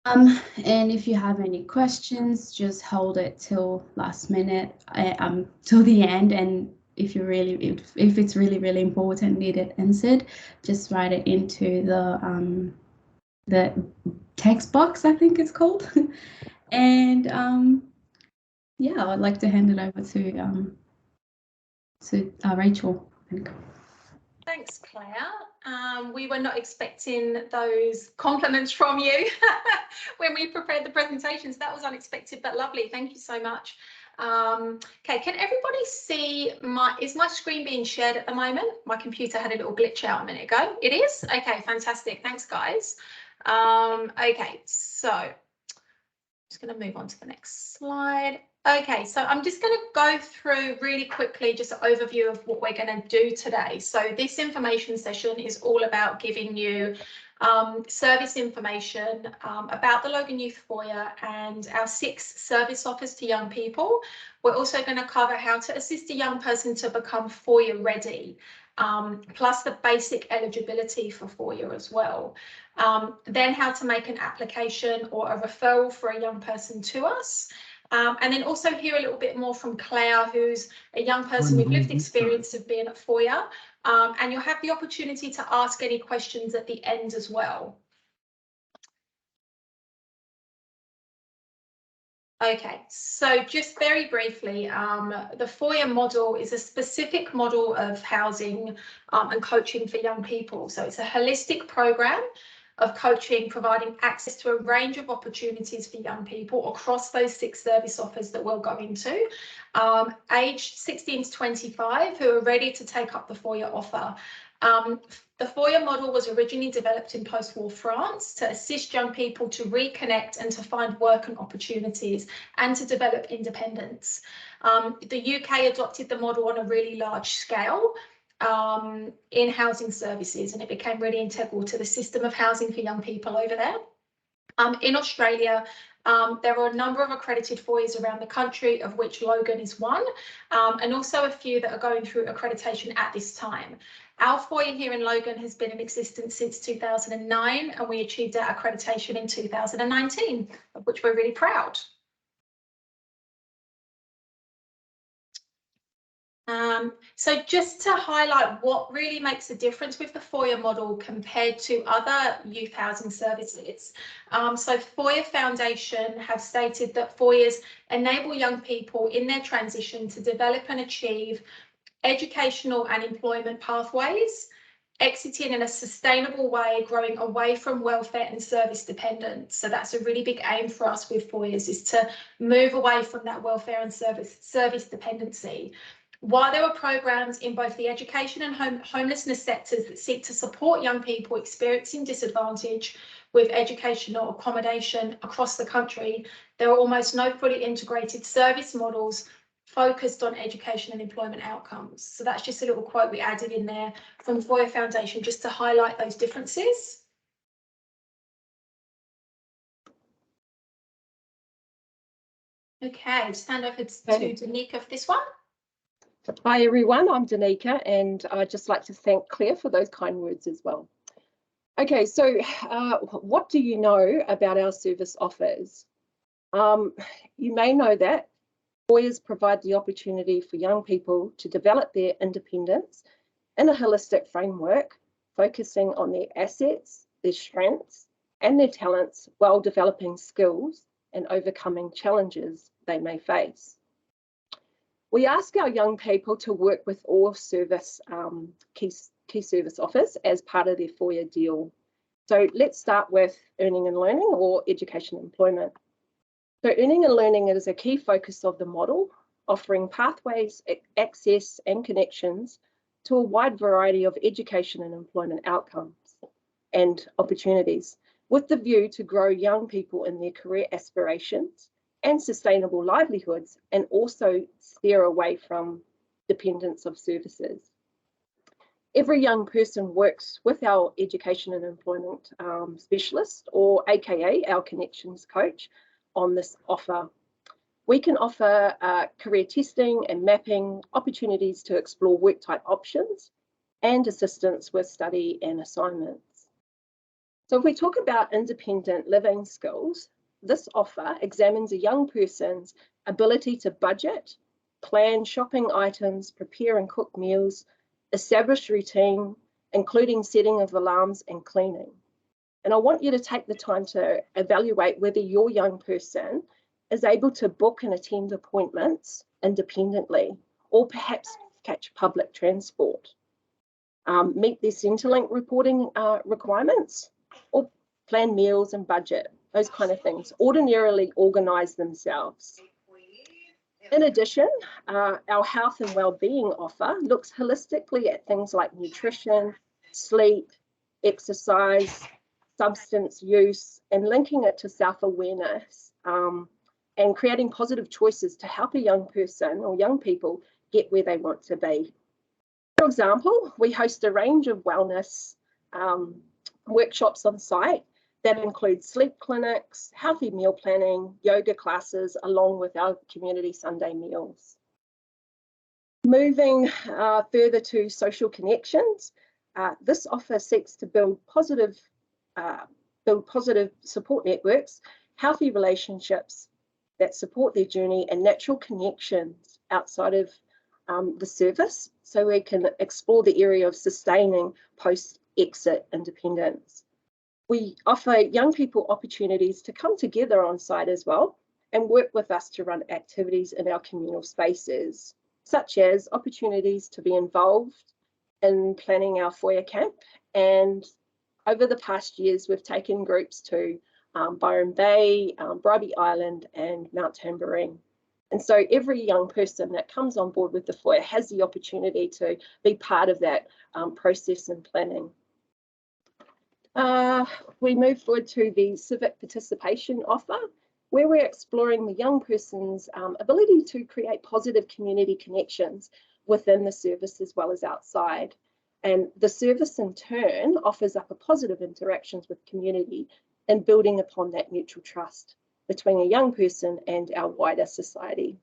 And if you have any questions, just hold it till last minute, till the end. And if you really, if it's really important, need it answered, just write it into the text box, I think it's called. And yeah, I'd like to hand it over to Rachel. Thanks, Claire. We were not expecting those compliments from you when we prepared the presentations. That was unexpected, but lovely. Thank you so much. Okay, can everybody see is my screen being shared at the moment? My computer had a little glitch out a minute ago. It is? Okay, fantastic. Thanks, guys. Okay, so I'm just going to move on to the next slide. Okay, so I'm just going to go through really quickly just an overview of what we're going to do today. So this information session is all about giving you service information about the Logan Youth Foyer and our 6 service offers to young people. We're also going to cover how to assist a young person to become Foyer Ready, plus the basic eligibility for Foyer as well. Then how to make an application or a referral for a young person to us. And then also hear a little bit more from Claire, who's a young person with lived experience of being at Foyer. And you'll have the opportunity to ask any questions at the end as well. Okay, so just very briefly, the Foyer model is a specific model of housing and coaching for young people. So it's a holistic program of coaching, providing access to a range of opportunities for young people across those 6 service offers that we'll go into, aged 16 to 25, who are ready to take up the Foyer offer. The Foyer model was originally developed in post-war France to assist young people to reconnect and to find work and opportunities and to develop independence. The UK adopted the model on a really large scale in housing services, and it became really integral to the system of housing for young people over there. In Australia, there are a number of accredited foyers around the country, of which Logan is one, and also a few that are going through accreditation at this time. Our foyer here in Logan has been in existence since 2009, and we achieved our accreditation in 2019, of which we're really proud. So just to highlight what really makes a difference with the Foyer model compared to other youth housing services. So Foyer Foundation have stated that Foyers enable young people in their transition to develop and achieve educational and employment pathways, exiting in a sustainable way, growing away from welfare and service dependence. So that's a really big aim for us with Foyers, is to move away from that welfare and service dependency. While there are programs in both the education and homelessness sectors that seek to support young people experiencing disadvantage with educational accommodation across the country, there are almost no fully integrated service models focused on education and employment outcomes. So that's just a little quote we added in there from the Foyer Foundation just to highlight those differences. Okay, just hand over to Danica for this one. Hi everyone, I'm Danica, and I'd just like to thank Claire for those kind words as well. Okay, so what do you know about our service offers? You may know that Foyers provide the opportunity for young people to develop their independence in a holistic framework, focusing on their assets, their strengths, and their talents while developing skills and overcoming challenges they may face. We ask our young people to work with all service key service offers as part of their Foyer deal. So let's start with earning and learning, or education and employment. So earning and learning is a key focus of the model, offering pathways, access and connections to a wide variety of education and employment outcomes and opportunities, with the view to grow young people in their career aspirations and sustainable livelihoods, and also steer away from dependence of services. Every young person works with our education and employment specialist, or AKA our connections coach, on this offer. We can offer career testing and mapping, opportunities to explore work type options, and assistance with study and assignments. So if we talk about independent living skills, this offer examines a young person's ability to budget, plan shopping items, prepare and cook meals, establish routine, including setting of alarms and cleaning. And I want you to take the time to evaluate whether your young person is able to book and attend appointments independently, or perhaps catch public transport, meet their Centrelink reporting requirements, or plan meals and budget, those kind of things, ordinarily organise themselves. In addition, our health and wellbeing offer looks holistically at things like nutrition, sleep, exercise, substance use, and linking it to self-awareness, and creating positive choices to help a young person or young people get where they want to be. For example, we host a range of wellness workshops on site that include sleep clinics, healthy meal planning, yoga classes, along with our community Sunday meals. Moving further to social connections, this offer seeks to build positive support networks, healthy relationships that support their journey, and natural connections outside of the service, so we can explore the area of sustaining post-exit independence. We offer young people opportunities to come together on site as well and work with us to run activities in our communal spaces, such as opportunities to be involved in planning our Foyer camp. And over the past years, we've taken groups to Byron Bay, Bribie Island, and Mount Tambourine. And so every young person that comes on board with the Foyer has the opportunity to be part of that process and planning. We move forward to the Civic Participation offer, where we're exploring the young person's ability to create positive community connections within the service as well as outside. And the service in turn offers up a positive interactions with community and building upon that mutual trust between a young person and our wider society.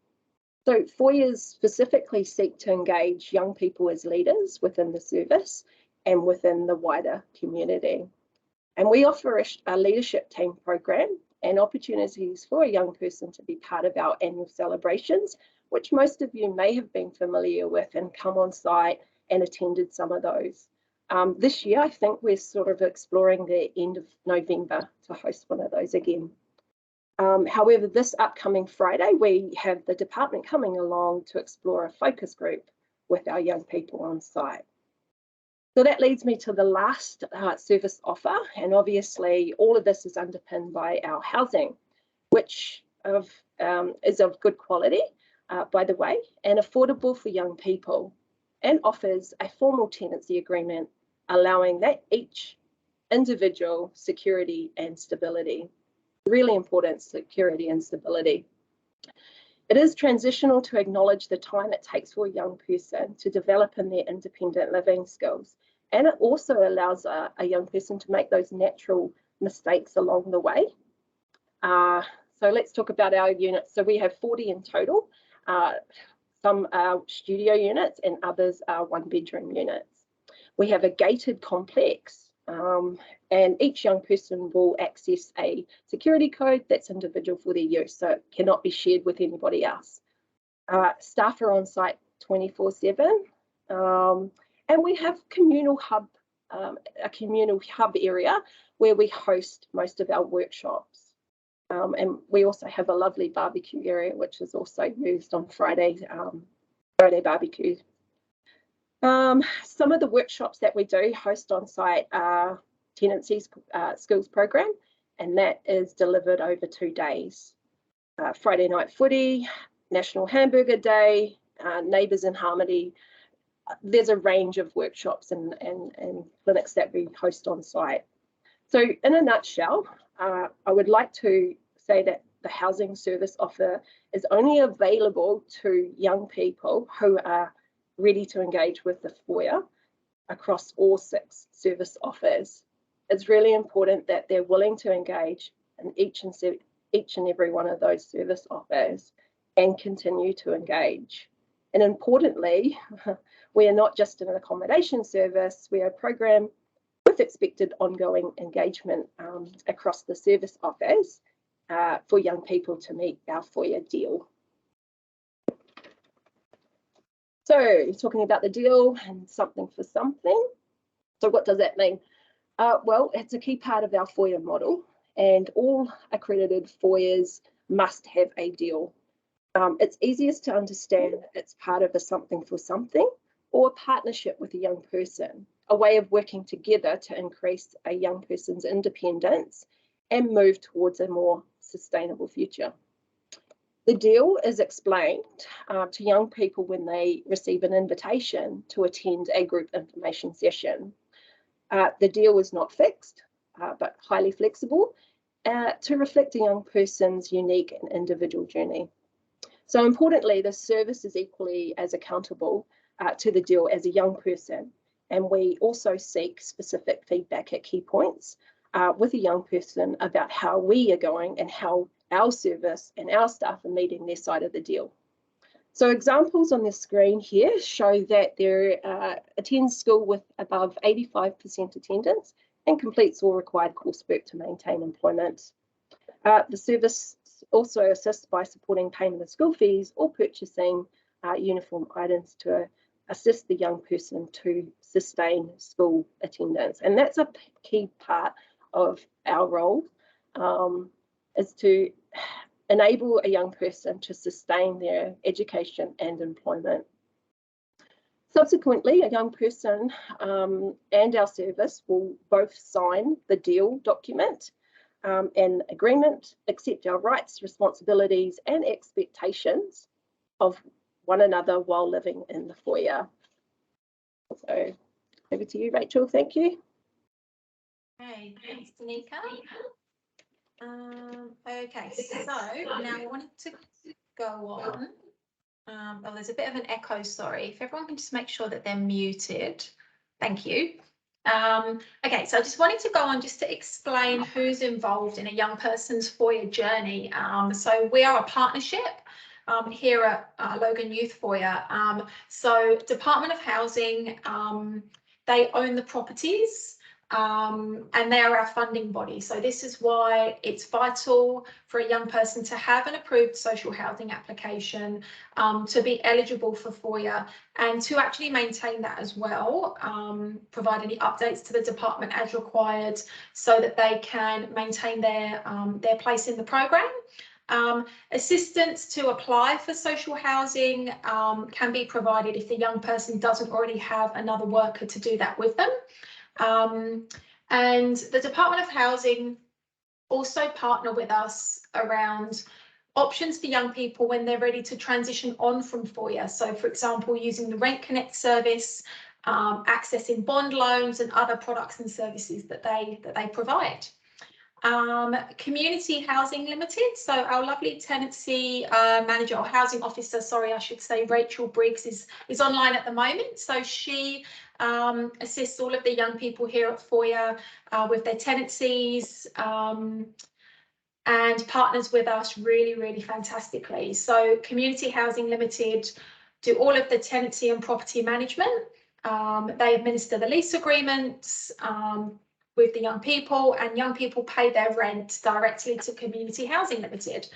So Foyers specifically seek to engage young people as leaders within the service and within the wider community. And we offer a leadership team program and opportunities for a young person to be part of our annual celebrations, which most of you may have been familiar with and come on site and attended some of those. This year, I think we're sort of exploring the end of November to host one of those again. However, this upcoming Friday, we have the department coming along to explore a focus group with our young people on site. So that leads me to the last service offer, and obviously all of this is underpinned by our housing, which is of good quality, by the way, and affordable for young people, and offers a formal tenancy agreement allowing that each individual security and stability. Really important, security and stability. It is transitional to acknowledge the time it takes for a young person to develop in their independent living skills. And it also allows a young person to make those natural mistakes along the way. So let's talk about our units. So we have 40 in total. Some are studio units and others are one-bedroom units. We have a gated complex, and each young person will access a security code that's individual for their use, so it cannot be shared with anybody else. Staff are on site 24/7, and we have a communal hub area where we host most of our workshops. And we also have a lovely barbecue area, which is also used on Friday barbecue. Some of the workshops that we do host on site are tenancy skills program, and that is delivered over 2 days. Friday night footy, National Hamburger Day, Neighbours in Harmony. There's a range of workshops and clinics that we host on site. So in a nutshell, I would like to say that the housing service offer is only available to young people who are ready to engage with the Foyer across all 6 service offers. It's really important that they're willing to engage in each and every one of those service offers and continue to engage. And importantly, we are not just an accommodation service, we are a program with expected ongoing engagement across the service offers for young people to meet our Foyer deal. So talking about the deal and something for something. So what does that mean? Well, it's a key part of our Foyer model, and all accredited Foyers must have a deal. It's easiest to understand it's part of a something for something or a partnership with a young person, a way of working together to increase a young person's independence and move towards a more sustainable future. The deal is explained to young people when they receive an invitation to attend a group information session. The deal is not fixed, but highly flexible to reflect a young person's unique and individual journey. So importantly, the service is equally as accountable to the deal as a young person, and we also seek specific feedback at key points with a young person about how we are going and how our service and our staff are meeting their side of the deal. So examples on the screen here show that there attends school with above 85% attendance and completes all required coursework to maintain employment. The service also assists by supporting payment of school fees or purchasing uniform items to assist the young person to sustain school attendance. And that's a key part of our role, is to enable a young person to sustain their education and employment. Subsequently, a young person and our service will both sign the deal document and agreement, accept our rights, responsibilities and expectations of one another while living in the foyer. So over to you, Rachel. Thank you. Okay, thanks, Danica. Okay, so now I wanted to go on. Oh, there's a bit of an echo, sorry. If everyone can just make sure that they're muted. Thank you. Okay, so I just wanted to go on just to explain who's involved in a young person's Foyer journey. So we are a partnership here at Logan Youth Foyer. So Department of Housing, they own the properties. And they are our funding body. So this is why it's vital for a young person to have an approved social housing application, to be eligible for Foyer, and to actually maintain that as well, provide any updates to the department as required so that they can maintain their place in the programme. Assistance to apply for social housing can be provided if the young person doesn't already have another worker to do that with them. And the Department of Housing also partner with us around options for young people when they're ready to transition on from Foyer. So, for example, using the Rent Connect service, accessing bond loans and other products and services that they provide. Community Housing Limited. So our lovely tenancy manager or housing officer, sorry, I should say, Rachel Briggs is online at the moment. So she assists all of the young people here at Foyer with their tenancies and partners with us really, really fantastically. So Community Housing Limited do all of the tenancy and property management. They administer the lease agreements with the young people, and young people pay their rent directly to Community Housing Limited.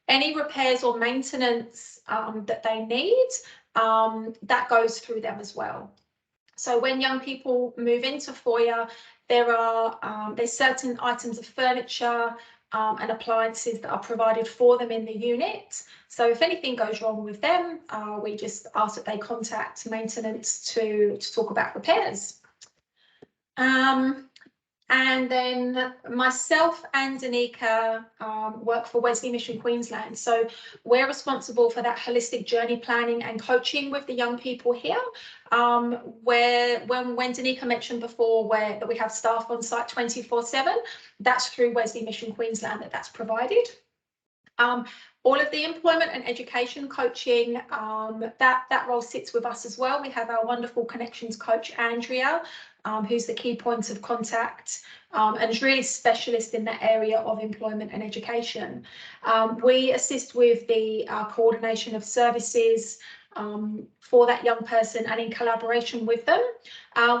Any repairs or maintenance that they need, that goes through them as well. So when young people move into Foyer, there's certain items of furniture and appliances that are provided for them in the unit. So if anything goes wrong with them, we just ask that they contact maintenance to talk about repairs. And then myself and Danica work for Wesley Mission Queensland. So we're responsible for that holistic journey planning and coaching with the young people here. Where when Danica mentioned before that we have staff on site 24/7, that's through Wesley Mission Queensland that's provided. All of the employment and education coaching, that role sits with us as well. We have our wonderful connections coach, Andrea, who's the key point of contact and is really specialist in that area of employment and education. We assist with the coordination of services for that young person and in collaboration with them.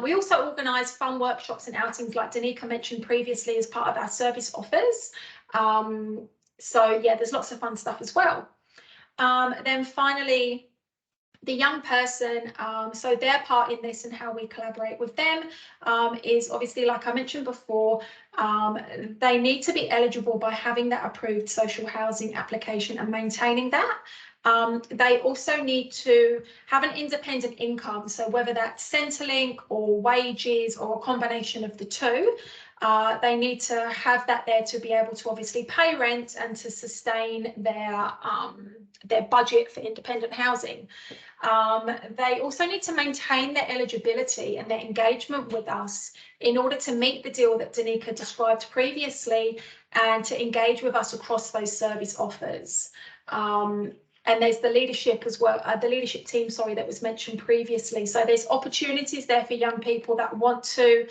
We also organise fun workshops and outings like Danica mentioned previously as part of our service offers. So yeah, there's lots of fun stuff as well. Then finally, the young person, so their part in this and how we collaborate with them is obviously, like I mentioned before, they need to be eligible by having that approved social housing application and maintaining that. They also need to have an independent income, so whether that's Centrelink or wages or a combination of the two, they need to have that there to be able to obviously pay rent and to sustain their budget for independent housing. They also need to maintain their eligibility and their engagement with us in order to meet the deal that Danica described previously and to engage with us across those service offers. And there's the leadership as well, the leadership team, sorry, that was mentioned previously. So there's opportunities there for young people that want to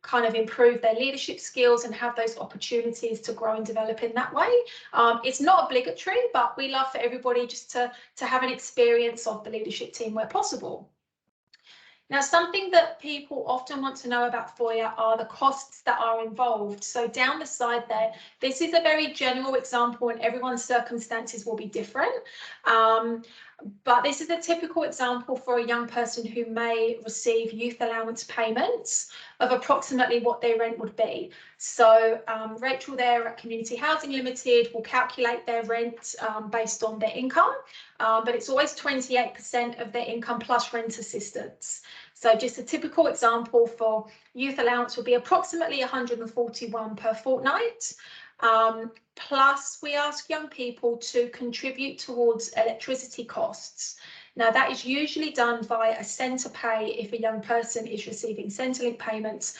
kind of improve their leadership skills and have those opportunities to grow and develop in that way. It's not obligatory, but we love for everybody just to have an experience of the leadership team where possible. Now, something that people often want to know about Foyer are the costs that are involved. So down the side there, this is a very general example and everyone's circumstances will be different. But this is a typical example for a young person who may receive youth allowance payments of approximately what their rent would be. So Rachel there at Community Housing Limited will calculate their rent based on their income, but it's always 28% of their income plus rent assistance. So just a typical example for youth allowance would be approximately 141 per fortnight. Plus we ask young people to contribute towards electricity costs. Now that is usually done via a centre pay if a young person is receiving Centrelink payments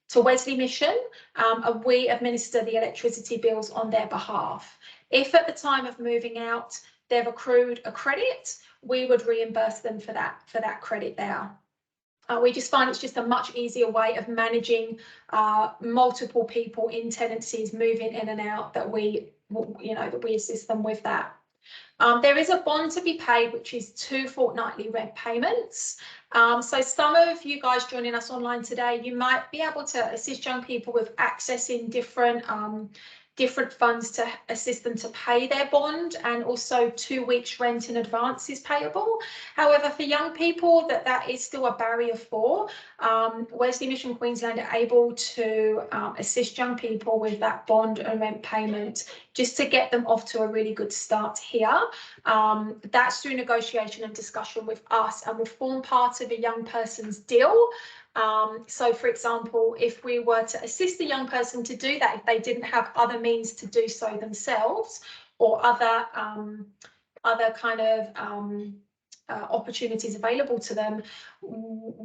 to Wesley Mission, and we administer the electricity bills on their behalf. If at the time of moving out they've accrued a credit, we would reimburse them for that credit there. We just find it's just a much easier way of managing multiple people in tenancies moving in and out that we assist them with that. There is a bond to be paid, which is 2 fortnightly rent payments. So some of you guys joining us online today, you might be able to assist young people with accessing different funds to assist them to pay their bond, and also 2 weeks rent in advance is payable. However, for young people that is still a barrier for. Wesley Mission Queensland are able to assist young people with that bond and rent payment just to get them off to a really good start here. That's through negotiation and discussion with us and will form part of a young person's deal. So for example, if we were to assist the young person to do that, if they didn't have other means to do so themselves or other kind of opportunities available to them,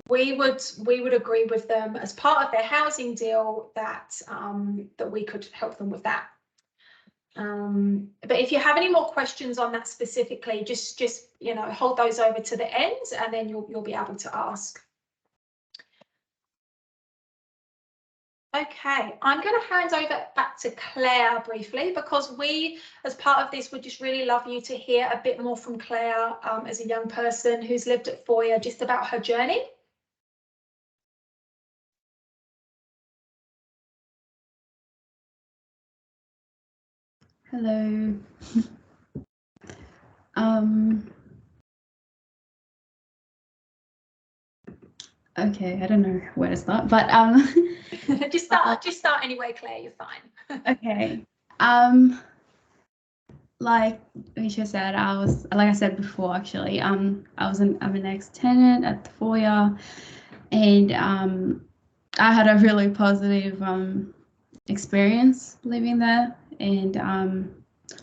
we would agree with them as part of their housing deal that we could help them with that. But if you have any more questions on that specifically, just hold those over to the end and then you'll be able to ask. Okay, I'm going to hand over back to Claire briefly, because we, as part of this, would just really love you to hear a bit more from Claire as a young person who's lived at Foyer, just about her journey. Hello. Okay, I don't know where to start, but just start anyway, Claire, you're fine. Okay. Like Misha said, like I said before, actually, I'm an ex-tenant at the Foyer, and I had a really positive experience living there, and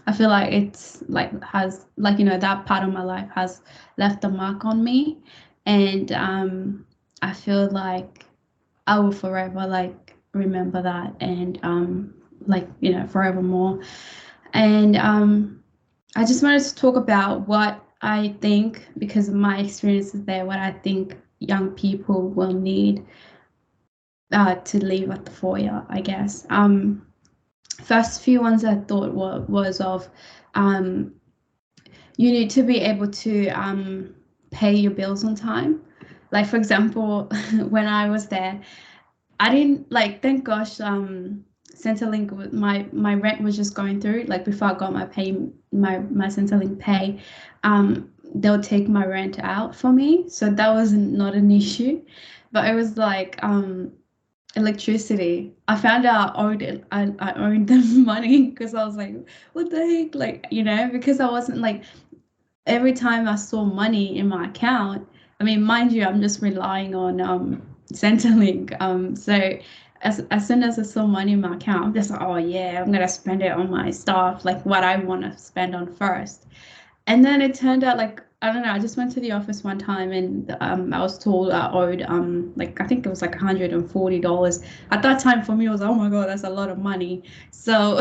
I feel like it's has that part of my life has left a mark on me, and I feel like I will forever remember that, and forevermore. And I just wanted to talk about what I think, because of my experiences there, what I think young people will need to live at the Foyer, I guess. First few ones I thought was of you need to be able to pay your bills on time. Like, for example, when I was there, I didn't like, thank gosh, Centrelink, my rent was just going through. Like before I got my Centrelink pay, they'll take my rent out for me, so that was not an issue. But it was like electricity. I found out I owed them money because I was like, what the heck, like, you know, because I wasn't like, every time I saw money in my account, I mean, mind you, I'm just relying on Centrelink. So as soon as I saw money in my account, I'm just like, oh yeah, I'm gonna spend it on my stuff, like what I want to spend on first. And then it turned out like, I don't know, I just went to the office one time and I was told I owed like, I think it was like $140. At that time for me it was, oh my God, that's a lot of money. So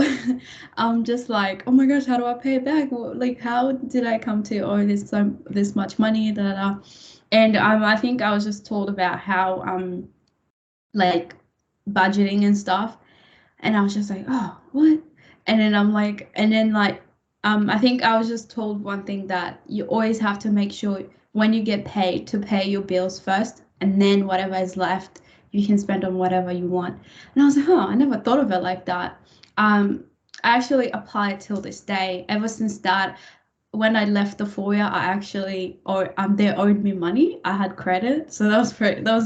I'm just like, oh my gosh, how do I pay it back? Like, how did I come to owe this much money? And I think I was just told about how like budgeting and stuff. And I was just like, oh, what? And then I'm like, and then like, I think I was just told one thing, that you always have to make sure when you get paid to pay your bills first, and then whatever is left, you can spend on whatever you want. And I was like, I never thought of it like that. I actually apply it till this day. Ever since that, when I left the foyer, I actually, or they owed me money. I had credit, so that was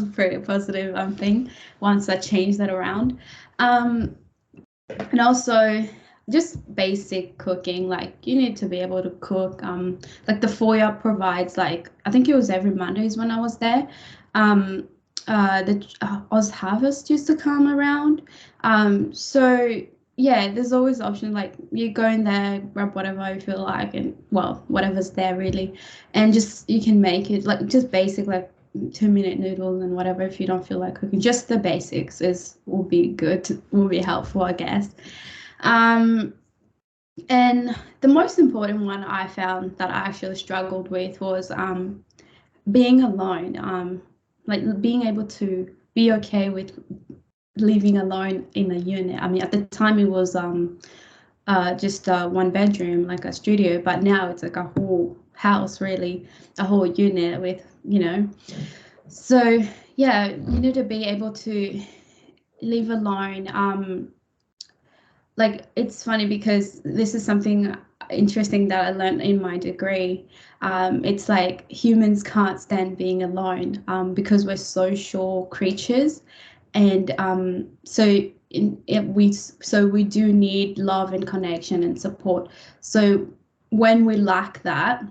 a pretty positive thing once I changed that around. And also just basic cooking, like you need to be able to cook. Like the foyer provides, like I think it was every Mondays when I was there, the Oz Harvest used to come around. So yeah, there's always option, like you go in there, grab whatever you feel like, and well, whatever's there really, and just you can make it like just basic, like 2-minute noodles and whatever. If you don't feel like cooking, just the basics will be good, will be helpful, I guess. And the most important one I found that I actually struggled with was being alone. Like being able to be okay with living alone in a unit. I mean, at the time it was just one bedroom, like a studio, but now it's like a whole house, really, a whole unit with, you know. So yeah, you need to be able to live alone. Like it's funny because this is something interesting that I learned in my degree. It's like humans can't stand being alone because we're social creatures, and we do need love and connection and support. So when we lack that,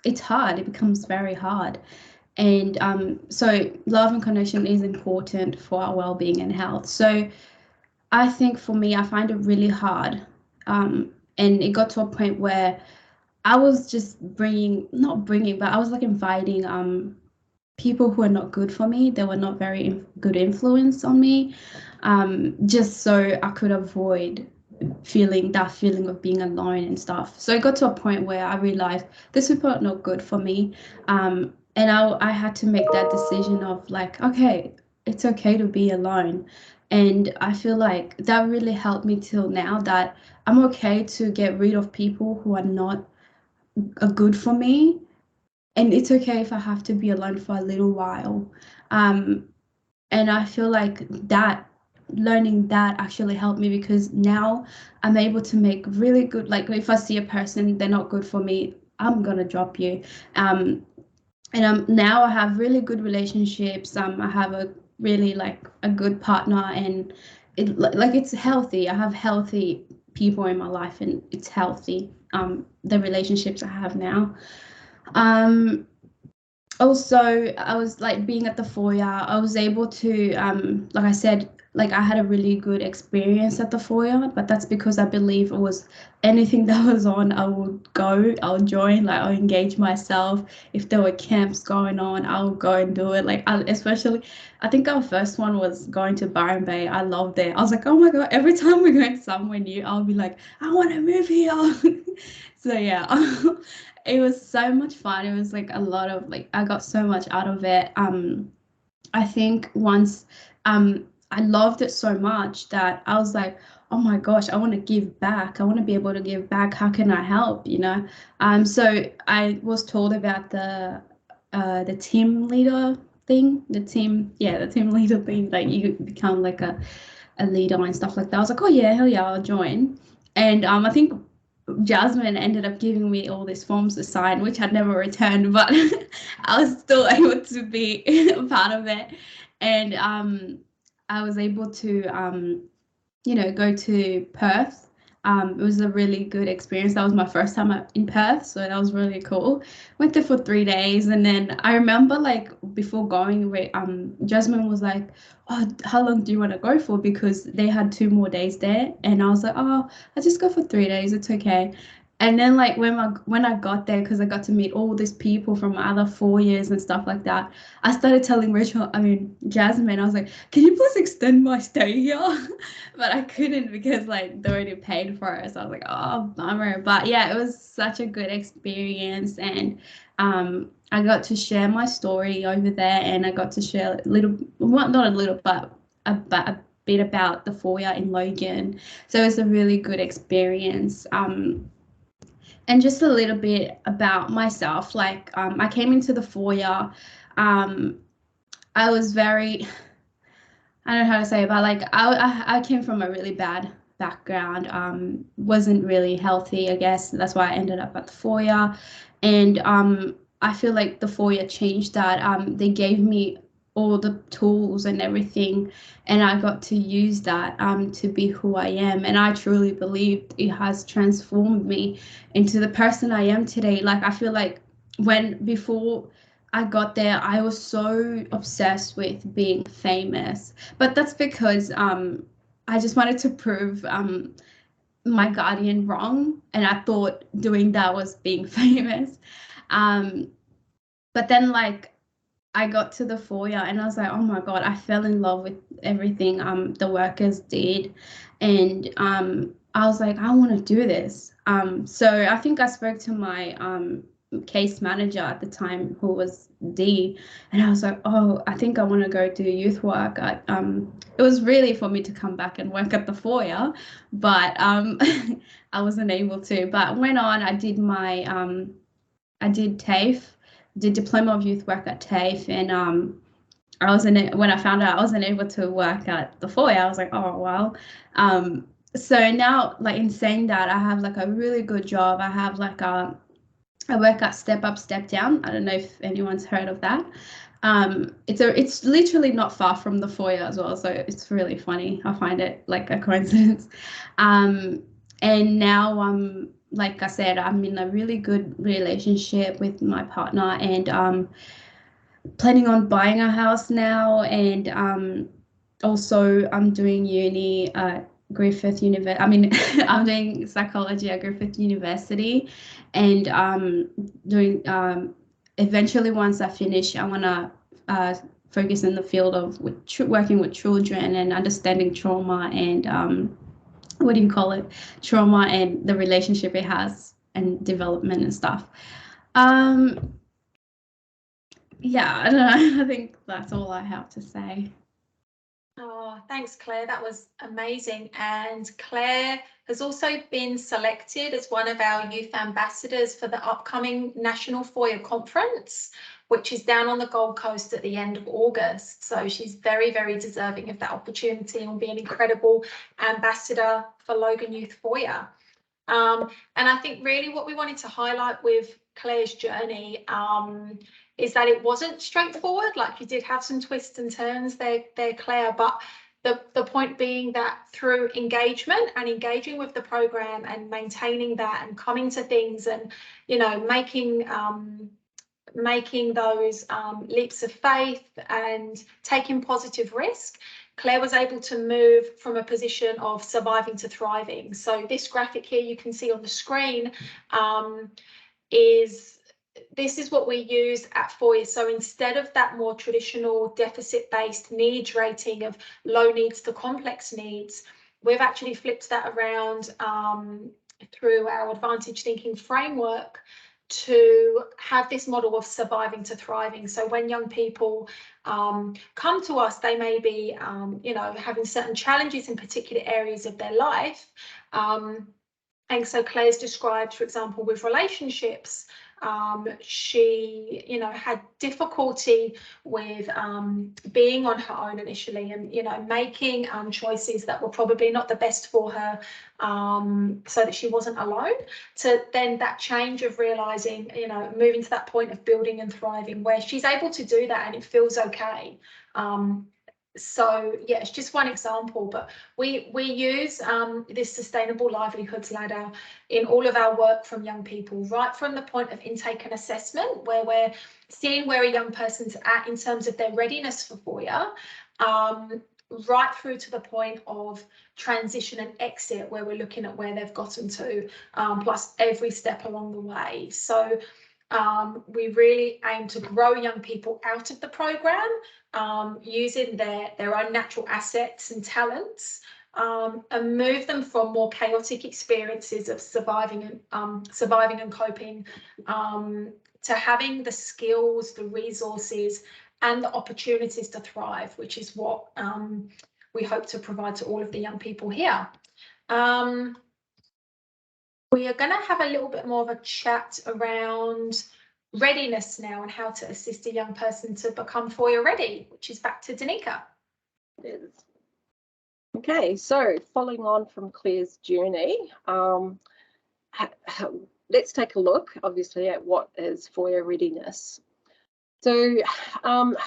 it's hard. It becomes very hard. And so love and connection is important for our well-being and health. So I think for me, I find it really hard. And it got to a point where I was just not bringing, but I was like inviting people who are not good for me. They were not very good influence on me, just so I could avoid feeling of being alone and stuff. So it got to a point where I realized these people are not good for me. And I had to make that decision of like, okay, it's okay to be alone. And I feel like that really helped me till now, that I'm okay to get rid of people who are not good for me. And it's okay if I have to be alone for a little while. And I feel like that learning that actually helped me, because now I'm able to make really good, like if I see a person, they're not good for me, I'm gonna drop you. And now I have really good relationships. I have a really like a good partner, and it's healthy. I have healthy people in my life, and it's healthy. The relationships I have now. Also, I was like being at the foyer, I was able to, like I said, like I had a really good experience at the foyer, but that's because I believe it was anything that was on, I would go, I'll join, like I'll engage myself. If there were camps going on, I'll go and do it. Like I think our first one was going to Byron Bay. I loved it. I was like, oh my God, every time we're going somewhere new, I'll be like, I want to move here. So yeah. It was so much fun. It was like a lot of like, I got so much out of it. I think once I loved it so much that I was like, oh my gosh, I want to give back. I want to be able to give back. How can I help? So I was told about the team leader thing, the team leader thing, like you become like a leader and stuff like that. I was like, oh yeah, hell yeah, I'll join. And I think Jasmine ended up giving me all these forms to sign, which I'd never returned, but I was still able to be a part of it. And I was able to, go to Perth. It was a really good experience. That was my first time in Perth, so that was really cool. Went there for 3 days, and then I remember like before going, Jasmine was like, "Oh, how long do you want to go for?" Because they had 2 more days there, and I was like, "Oh, I'll just go for 3 days. It's okay." And then like when I got there, because I got to meet all these people from other 4 years and stuff like that, I started telling Jasmine, I was like, "Can you please extend my stay here?" But I couldn't because like they already paid for it. So I was like, oh, bummer. But yeah, it was such a good experience, and I got to share my story over there, and I got to share a little, well, not a little, but a bit about the foyer in Logan. So it was a really good experience. And just a little bit about myself. Like I came into the foyer. I was very, I don't know how to say it, but like I came from a really bad background. Wasn't really healthy, I guess. That's why I ended up at the foyer. And I feel like the foyer changed that. They gave me all the tools and everything, and I got to use that to be who I am. And I truly believed it has transformed me into the person I am today. Like I feel like before I got there, I was so obsessed with being famous, but that's because I just wanted to prove my guardian wrong, and I thought doing that was being famous. Um, but then like I got to the foyer and I was like, oh my God, I fell in love with everything the workers did. And I was like, I want to do this. So I think I spoke to my case manager at the time, who was D, and I was like, oh, I think I want to go do youth work. It was really for me to come back and work at the foyer, but I wasn't able to. But went on, I did I did TAFE, did Diploma of Youth Work at TAFE, and when I found out I wasn't able to work at the foyer, I was like, oh well. So now, like in saying that, I have like a really good job. I have like I work at Step Up, Step Down. I don't know if anyone's heard of that. It's literally not far from the foyer as well, so it's really funny. I find it like a coincidence. And now like I said, I'm in a really good relationship with my partner, and planning on buying a house now. And also I'm doing uni at Griffith University. I'm doing psychology at Griffith University, and doing eventually, once I finish, I want to focus in the field of working with children and understanding trauma and what do you call it? Trauma and the relationship it has and development and stuff. Yeah, I don't know. I think that's all I have to say. Oh, thanks, Claire. That was amazing. And Claire has also been selected as one of our youth ambassadors for the upcoming National Foyer Conference, which is down on the Gold Coast at the end of August. So she's very, very deserving of that opportunity and will be an incredible ambassador for Logan Youth Foyer. And I think really what we wanted to highlight with Claire's journey is that it wasn't straightforward. Like, you did have some twists and turns there, Claire, but the point being that through engagement and engaging with the program and maintaining that and coming to things and, you know, making those leaps of faith and taking positive risk, Claire was able to move from a position of surviving to thriving. So this graphic here you can see on the screen this is what we use at Foyer. So instead of that more traditional deficit-based needs rating of low needs to complex needs, we've actually flipped that around through our advantage thinking framework to have this model of surviving to thriving. So when young people come to us, they may be, you know, having certain challenges in particular areas of their life. And so Claire's described, for example, with relationships, she, you know, had difficulty with being on her own initially, and, you know, making choices that were probably not the best for her, so that she wasn't alone, to then that change of realizing, you know, moving to that point of building and thriving where she's able to do that and it feels okay. So yeah, it's just one example, but we use this sustainable livelihoods ladder in all of our work from young people, right from the point of intake and assessment, where we're seeing where a young person's at in terms of their readiness for Foyer, right through to the point of transition and exit, where we're looking at where they've gotten to, plus every step along the way. So we really aim to grow young people out of the program, using their own natural assets and talents, and move them from more chaotic experiences of surviving and coping, to having the skills, the resources, and the opportunities to thrive, which is what we hope to provide to all of the young people here. We are going to have a little bit more of a chat around readiness now and how to assist a young person to become Foyer ready, which is back to Danica. Okay, so following on from Claire's journey, let's take a look, obviously, at what is Foyer readiness. So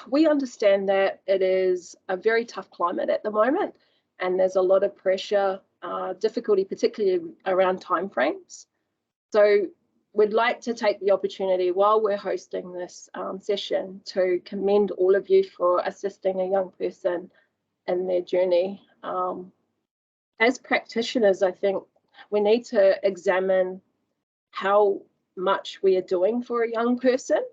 we understand that it is a very tough climate at the moment, and there's a lot of pressure, difficulty, particularly around timeframes. So we'd like to take the opportunity while we're hosting this session to commend all of you for assisting a young person in their journey. As practitioners, I think we need to examine how much we are doing for a young person,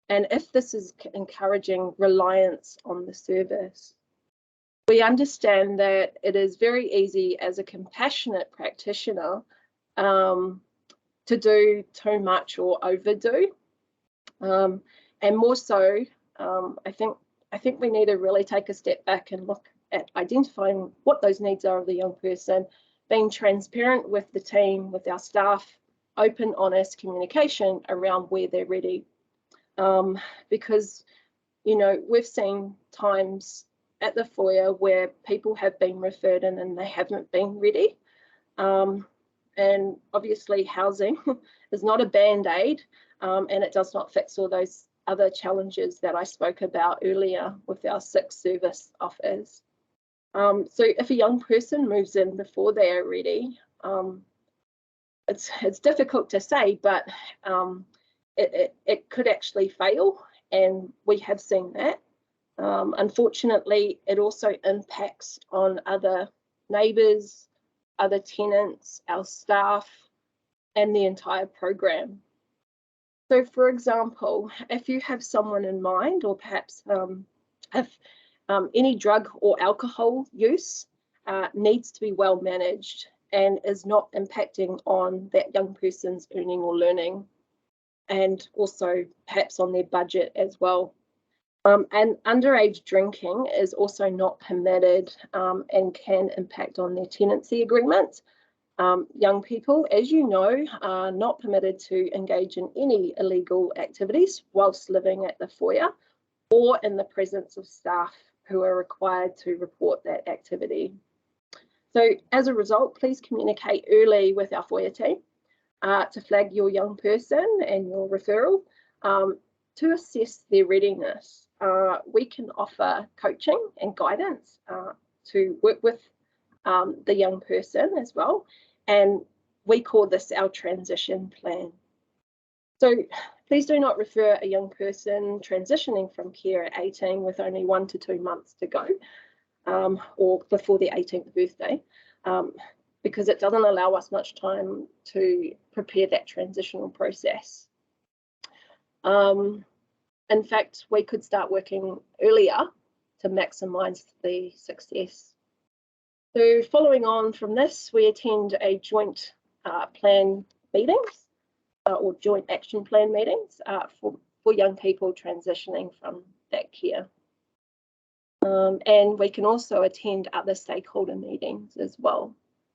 and if this is encouraging reliance on the service. We understand that it is very easy as a compassionate practitioner to do too much or overdo, and more so, I think we need to really take a step back and look at identifying what those needs are of the young person, being transparent with the team, with our staff, open, honest communication around where they're ready. Because, you know, we've seen times at the foyer where people have been referred in and they haven't been ready. And obviously housing is not a band-aid, and it does not fix all those other challenges that I spoke about earlier with our 6 service offers. So if a young person moves in before they are ready, it's difficult to say, but it could actually fail, and we have seen that. Unfortunately, it also impacts on other neighbours, other tenants, our staff, and the entire program. So, for example, if you have someone in mind, or perhaps if any drug or alcohol use needs to be well managed and is not impacting on that young person's earning or learning, and also perhaps on their budget as well. And underage drinking is also not permitted, and can impact on their tenancy agreement. Young people, as you know, are not permitted to engage in any illegal activities whilst living at the foyer or in the presence of staff who are required to report that activity. So as a result, please communicate early with our foyer team to flag your young person and your referral to assess their readiness. We can offer coaching and guidance to work with the young person as well, and we call this our transition plan. So please do not refer a young person transitioning from care at 18 with only 1 to 2 months to go, or before their 18th birthday, because it doesn't allow us much time to prepare that transitional process. In fact, we could start working earlier to maximise the success. So following on from this, we attend a joint plan meetings or joint action plan meetings for young people transitioning from that care. And we can also attend other stakeholder meetings as well,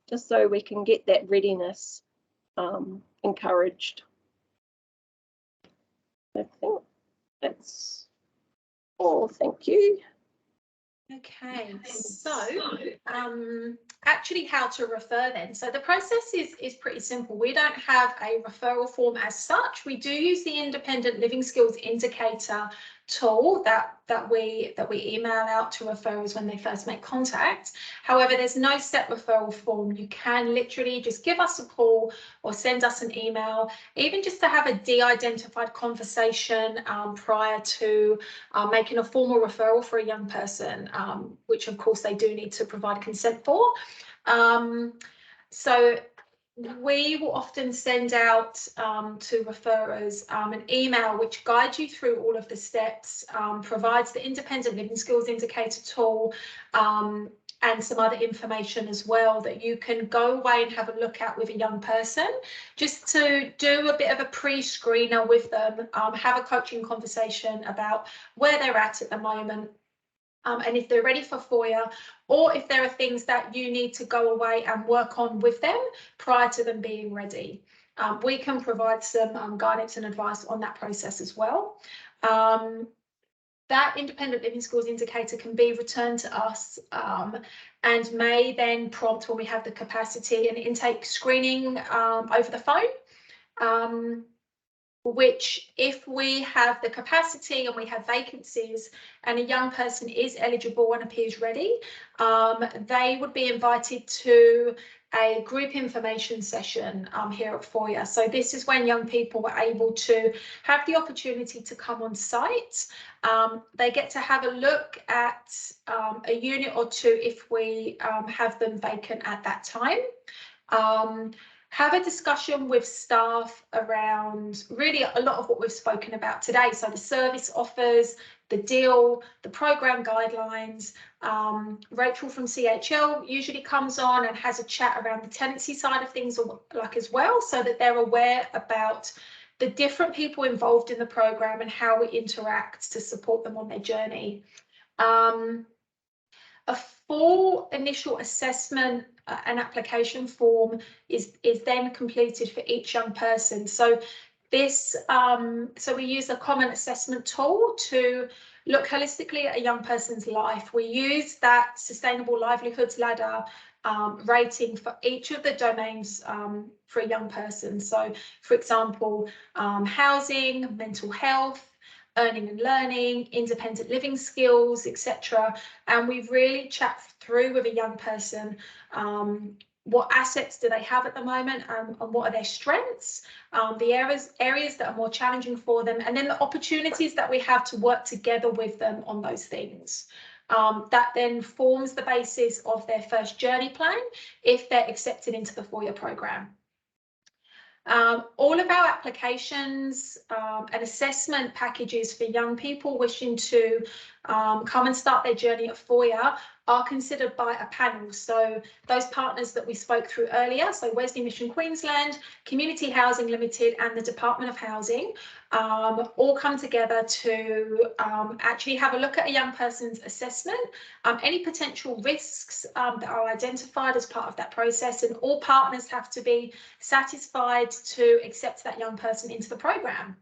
just so we can get that readiness encouraged. I think that's all. Thank you. Okay, so actually how to refer then. So the process is pretty simple. We don't have a referral form as such. We do use the independent living skills indicator tool that we email out to referrals when they first make contact. However, there's no set referral form. You can literally just give us a call or send us an email, even just to have a de-identified conversation prior to making a formal referral for a young person, which of course they do need to provide consent for. So we will often send out to referrers an email which guides you through all of the steps, provides the independent living skills indicator tool, and some other information as well that you can go away and have a look at with a young person, just to do a bit of a pre-screener with them, have a coaching conversation about where they're at the moment, and if they're ready for Foyer, or if there are things that you need to go away and work on with them prior to them being ready. We can provide some guidance and advice on that process as well. That independent living skills indicator can be returned to us and may then prompt, when we have the capacity, an intake screening over the phone. Which, if we have the capacity and we have vacancies and a young person is eligible and appears ready, they would be invited to a group information session here at Foyer. So this is when young people were able to have the opportunity to come on site. They get to have a look at a unit or two if we have them vacant at that time. Have a discussion with staff around really a lot of what we've spoken about today. So the service offers, the deal, the program guidelines. Rachel from CHL usually comes on and has a chat around the tenancy side of things as well, so that they're aware about the different people involved in the program and how we interact to support them on their journey. A full initial assessment and application form is then completed for each young person. So this, so we use a common assessment tool to look holistically at a young person's life. We use that Sustainable Livelihoods Ladder rating for each of the domains for a young person. So, for example, housing, mental health, earning and learning, independent living skills, etc. And we've really chat through with a young person what assets do they have at the moment, and what are their strengths, the areas that are more challenging for them, and then the opportunities that we have to work together with them on those things. That then forms the basis of their first journey plan if they're accepted into the Foyer program. All of our applications and assessment packages for young people wishing to come and start their journey at Foyer are considered by a panel. So those partners that we spoke through earlier, so Wesley Mission Queensland, Community Housing Limited and the Department of Housing, all come together to actually have a look at a young person's assessment, any potential risks that are identified as part of that process, and all partners have to be satisfied to accept that young person into the program.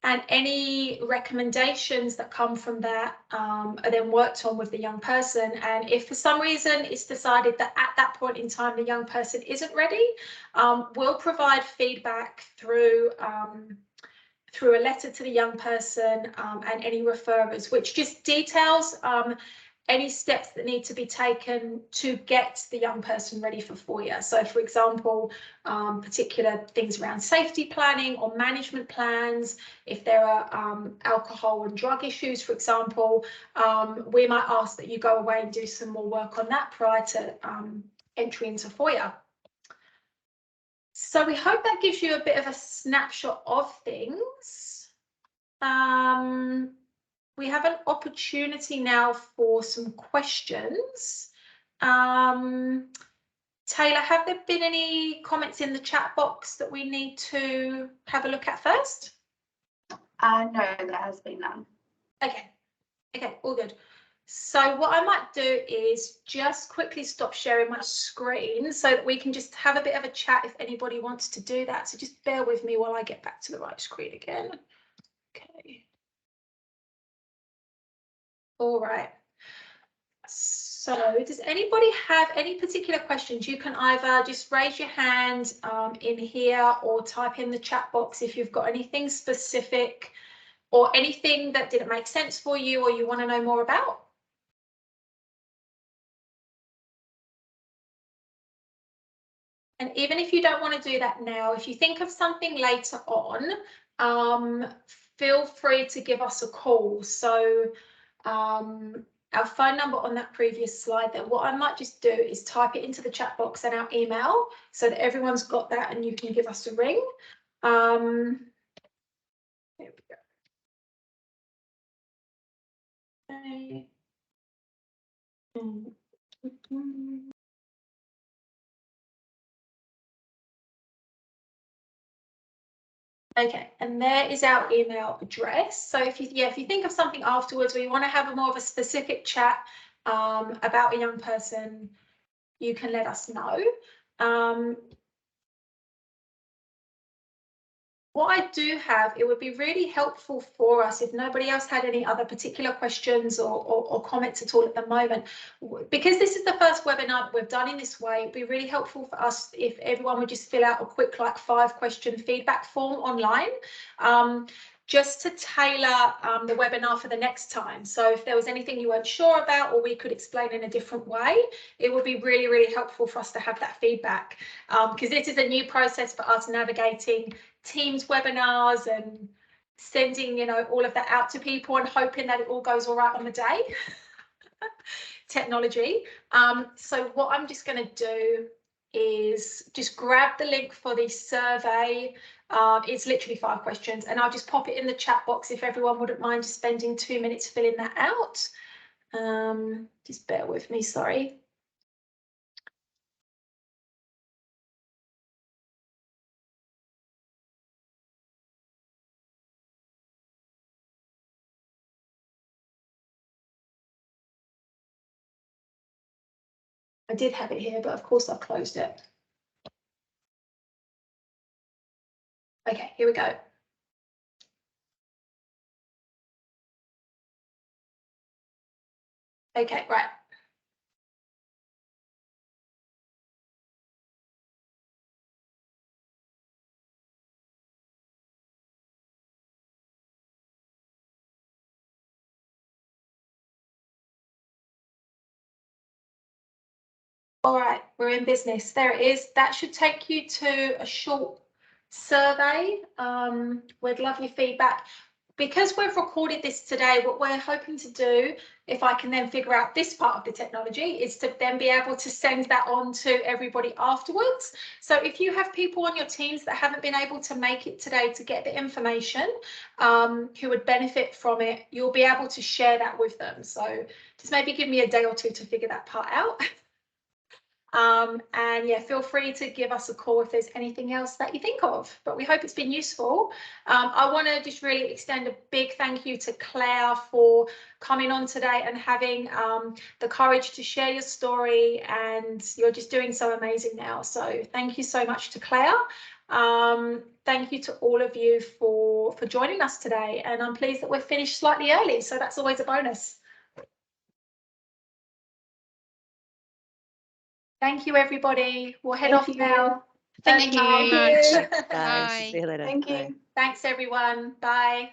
And any recommendations that come from that are then worked on with the young person. And if for some reason it's decided that at that point in time the young person isn't ready, we'll provide feedback through a letter to the young person and any referrers, which just details any steps that need to be taken to get the young person ready for Foyer. So, for example, particular things around safety planning or management plans. If there are alcohol and drug issues, for example, we might ask that you go away and do some more work on that prior to entry into Foyer. So we hope that gives you a bit of a snapshot of things. We have an opportunity now for some questions. Tanya, Taylor, have there been any comments in the chat box that we need to have a look at first? No, there has been none. Okay, all good. So what I might do is just quickly stop sharing my screen so that we can just have a bit of a chat if anybody wants to do that. So just bear with me while I get back to the right screen again. Okay. All right. So does anybody have any particular questions? You can either just raise your hand in here or type in the chat box if you've got anything specific or anything that didn't make sense for you or you want to know more about. And even if you don't want to do that now, if you think of something later on, feel free to give us a call. So our phone number on that previous slide there, what I might just do is type it into the chat box and our email so that everyone's got that and you can give us a ring. There we go. Okay. Okay, and there is our email address. So if you think of something afterwards where you want to have a more of a specific chat about a young person, you can let us know. What I do have, it would be really helpful for us if nobody else had any other particular questions or comments at all at the moment. Because this is the first webinar that we've done in this way, it'd be really helpful for us if everyone would just fill out a quick 5-question feedback form online. Just to tailor the webinar for the next time. So if there was anything you weren't sure about or we could explain in a different way, it would be really, really helpful for us to have that feedback because this is a new process for us navigating Teams webinars and sending, all of that out to people and hoping that it all goes all right on the day. Technology. So what I'm just going to do is just grab the link for the survey. It's literally 5 questions and I'll just pop it in the chat box if everyone wouldn't mind just spending 2 minutes filling that out. Just bear with me, sorry. I did have it here, but of course I've closed it. Okay, here we go. Okay, right. All right, we're in business. There it is. That should take you to a short survey. We'd love your feedback. Because we've recorded this today, what we're hoping to do, if I can then figure out this part of the technology, is to then be able to send that on to everybody afterwards. So if you have people on your teams that haven't been able to make it today to get the information, who would benefit from it, you'll be able to share that with them. So just maybe give me a day or two to figure that part out. And yeah, feel free to give us a call if there's anything else that you think of, but we hope it's been useful. I want to just really extend a big thank you to Claire for coming on today and having the courage to share your story, and you're just doing so amazing now. So thank you so much to Claire. Thank you to all of you for joining us today, and I'm pleased that we're finished slightly early, so that's always a bonus. Thank you, everybody. We'll head off now. Thank you. Bye. Bye. See you later. Thank you. Bye. Thanks, everyone. Bye.